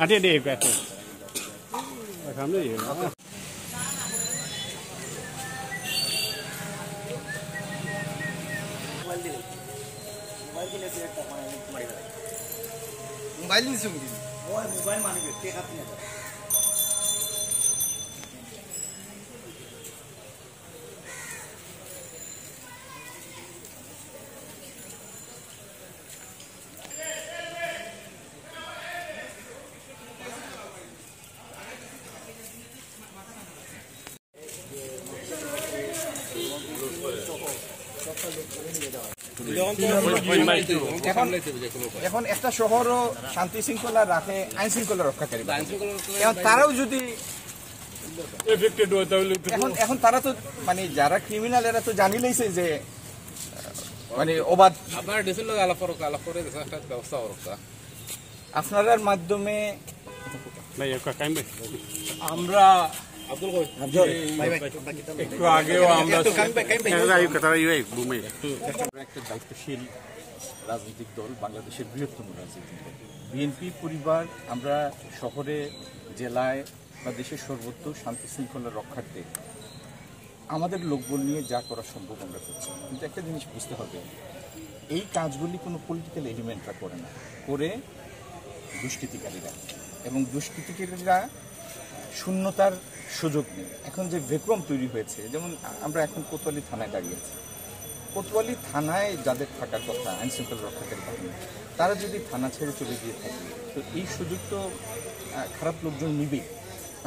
Ada deh kat. Alhamdulillah. Mobile ni sungguh. Oh, mobile mana ke? Take up ni ada. এখন একটা শহরও শান্তি শৃঙ্খলা রাখে আইন শৃঙ্খলা রক্ষাকারী, তারাও যদি এখন তারা তো মানে যারা ক্রিমিনাল এরা তো জানি লইছে যে মানে অবাধ আপনার মাধ্যমে আমরা একটু আগেও আমরা একটা দায়িত্বশীল রাজনৈতিক দল, বাংলাদেশের বৃহত্তম রাজনৈতিক দল বিএনপি পরিবার। আমরা শহরে, জেলায় বা দেশের সর্বত্র শান্তি শৃঙ্খলা রক্ষার্থে আমাদের লোকবল নিয়ে যা করা সম্ভব আমরা করছি। কিন্তু একটা জিনিস বুঝতে হবে, এই কাজগুলি কোনো পলিটিক্যাল এলিমেন্টরা করে না, করে দুষ্কৃতিকারীরা, এবং দুষ্কৃতিকারীরা শূন্যতার সুযোগ নেই। এখন যে ভ্যাকুয়াম তৈরি হয়েছে, যেমন আমরা এখন কোতোয়ালি থানায় দাঁড়িয়েছি, কোতোয়ালি থানায় যাদের থাকার কথা আইন শৃঙ্খলা রক্ষাকারী বাহিনী, তারা যদি থানা ছেড়ে চলে গিয়ে থাকে, তো এই সুযোগ তো খারাপ লোকজন নিবেই।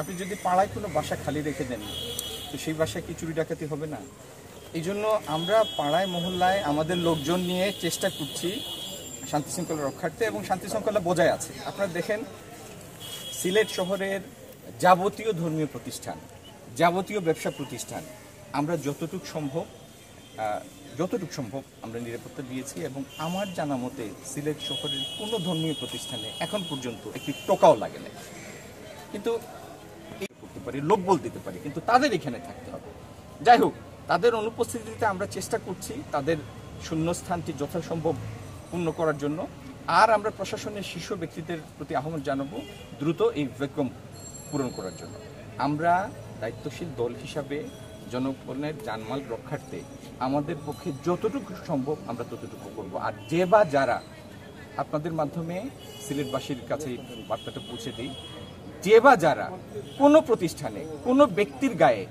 আপনি যদি পাড়ায় কোনো বাসা খালি রেখে দেন, তো সেই বাসায় কি চুরি ডাকাতি হবে না? এই জন্য আমরা পাড়ায় মহল্লায় আমাদের লোকজন নিয়ে চেষ্টা করছি শান্তি শৃঙ্খলা রক্ষার্থে, এবং শান্তি শৃঙ্খলা বজায় আছে। আপনারা দেখেন সিলেট শহরের যাবতীয় ধর্মীয় প্রতিষ্ঠান, যাবতীয় ব্যবসা প্রতিষ্ঠান আমরা যতটুকু সম্ভব আমরা নিরাপত্তা দিয়েছি, এবং আমার জানা মতে সিলেট শহরের কোনো ধর্মীয় প্রতিষ্ঠানে এখন পর্যন্ত একটি টোকাও লাগে না। কিন্তু করতে পারি, লোকবল দিতে পারি, কিন্তু তাদের এখানে থাকতে হবে। যাই হোক, তাদের অনুপস্থিতিতে আমরা চেষ্টা করছি তাদের শূন্যস্থানটি যথাসম্ভব পূর্ণ করার জন্য। আর আমরা প্রশাসনের শীর্ষ ব্যক্তিদের প্রতি আহ্বান জানাবো দ্রুত এই ভ্যাকুয়াম পূরণ করার জন্য। আমরা দায়িত্বশীল দল হিসাবে জনগণের জানমাল রক্ষার্থে আমাদের পক্ষে যতটুকু সম্ভব আমরা ততটুকু করব। আর যে বা যারা, আপনাদের মাধ্যমে সিলেটবাসীর কাছে বার্তাটা পৌঁছে দিই, যে বা যারা কোনো প্রতিষ্ঠানে কোনো ব্যক্তির গায়ে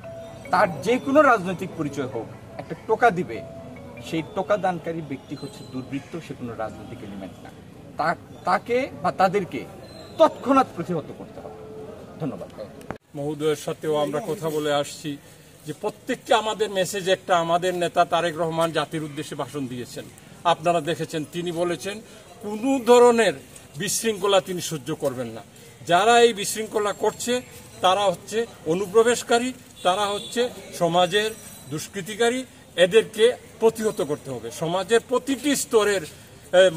তার যে কোনো রাজনৈতিক পরিচয় হোক একটা টোকা দিবে, সেই টোকা দানকারী ব্যক্তি হচ্ছে দুর্বৃত্ত, সে কোনো রাজনৈতিক এলিমেন্ট না। তাকে বা তাদেরকে তৎক্ষণাৎ প্রতিহত করতে হবে। ধন্যবাদ। মহোদয়ের সাথেও আমরা কথা বলে আসছি যে প্রত্যেককে আমাদের মেসেজ একটা, আমাদের নেতা তারেক রহমান জাতির উদ্দেশ্যে ভাষণ দিয়েছেন, আপনারা দেখেছেন। তিনি বলেছেন কোনো ধরনের বিশৃঙ্খলা তিনি সহ্য করবেন না। যারা এই বিশৃঙ্খলা করছে তারা হচ্ছে অনুপ্রবেশকারী, তারা হচ্ছে সমাজের দুষ্কৃতিকারী, এদেরকে প্রতিহত করতে হবে। সমাজের প্রতিটি স্তরের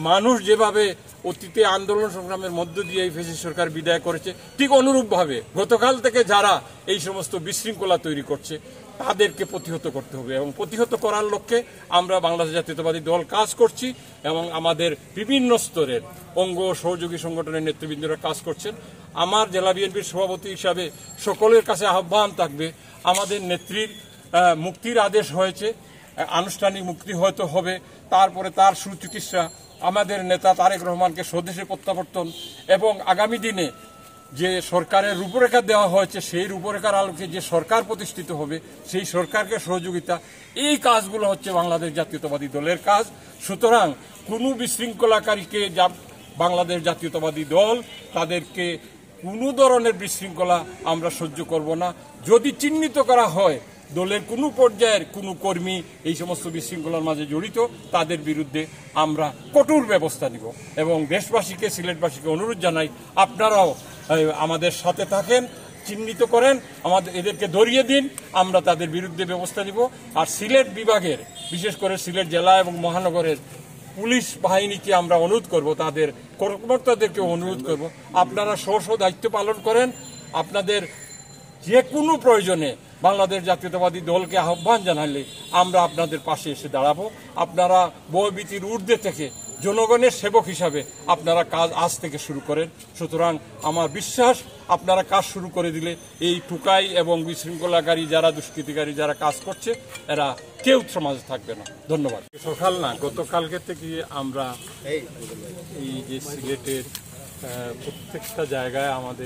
মানুষ যেভাবে অতীতে আন্দোলন সংগ্রামের মধ্য দিয়ে এই ফ্যাসিস্ট সরকার বিদায় করেছে, ঠিক অনুরূপভাবে গতকাল থেকে যারা এই সমস্ত বিশৃঙ্খলা তৈরি করছে তাদেরকে প্রতিহত করতে হবে। এবং প্রতিহত করার লক্ষ্যে আমরা বাংলাদেশ জাতীয়তাবাদী দল কাজ করছি, এবং আমাদের বিভিন্ন স্তরের অঙ্গ সহযোগী সংগঠনের নেতৃবৃন্দরা কাজ করছেন। আমার জেলা বিএনপির সভাপতি হিসাবে সকলের কাছে আহ্বান থাকবে, আমাদের নেত্রীর মুক্তির আদেশ হয়েছে, আনুষ্ঠানিক মুক্তি হয়তো হবে, তারপরে তার সুচিকিৎসা, আমাদের নেতা তারেক রহমানকে স্বদেশে প্রত্যাবর্তন, এবং আগামী দিনে যে সরকারের রূপরেখা দেওয়া হয়েছে সেই রূপরেখার আলোকে যে সরকার প্রতিষ্ঠিত হবে সেই সরকারকে সহযোগিতা, এই কাজগুলো হচ্ছে বাংলাদেশ জাতীয়তাবাদী দলের কাজ। সুতরাং কোনো বিশৃঙ্খলাকারীকে যা বাংলাদেশ জাতীয়তাবাদী দল তাদেরকে কোনো ধরনের বিশৃঙ্খলা আমরা সহ্য করব না। যদি চিহ্নিত করা হয় দলের কোনো পর্যায়ের কোনো কর্মী এই সমস্ত বিশৃঙ্খলার মাঝে জড়িত, তাদের বিরুদ্ধে আমরা কঠোর ব্যবস্থা নিব। এবং দেশবাসীকে, সিলেটবাসীকে অনুরোধ জানাই, আপনারাও আমাদের সাথে থাকেন, চিহ্নিত করেন, আমাদের এদেরকে ধরিয়ে দিন, আমরা তাদের বিরুদ্ধে ব্যবস্থা নিব। আর সিলেট বিভাগের, বিশেষ করে সিলেট জেলা এবং মহানগরের পুলিশ বাহিনীকে আমরা অনুরোধ করব, তাদের কর্মকর্তাদেরকে অনুরোধ করব, আপনারা স্ব দায়িত্ব পালন করেন। আপনাদের যে কোনো প্রয়োজনে বাংলাদেশ জাতীয়তাবাদী দলকে আহ্বান জানালে আমরা আপনাদের পাশে এসে দাঁড়াবো। আপনারা ভয়ভীতির ঊর্ধ্বে থেকে জনগণের সেবক হিসাবে আপনারা কাজ আজ থেকে শুরু করেন। সুতরাং আমার বিশ্বাস আপনারা কাজ শুরু করে দিলে এই টুকাই এবং বিশৃঙ্খলাকারী যারা, দুষ্কৃতিকারী যারা কাজ করছে, এরা কেউ সমাজে থাকবে না। ধন্যবাদ। সকাল না, গতকালকে থেকে আমরা এই যে সিলেটের প্রত্যেকটা জায়গায় আমাদের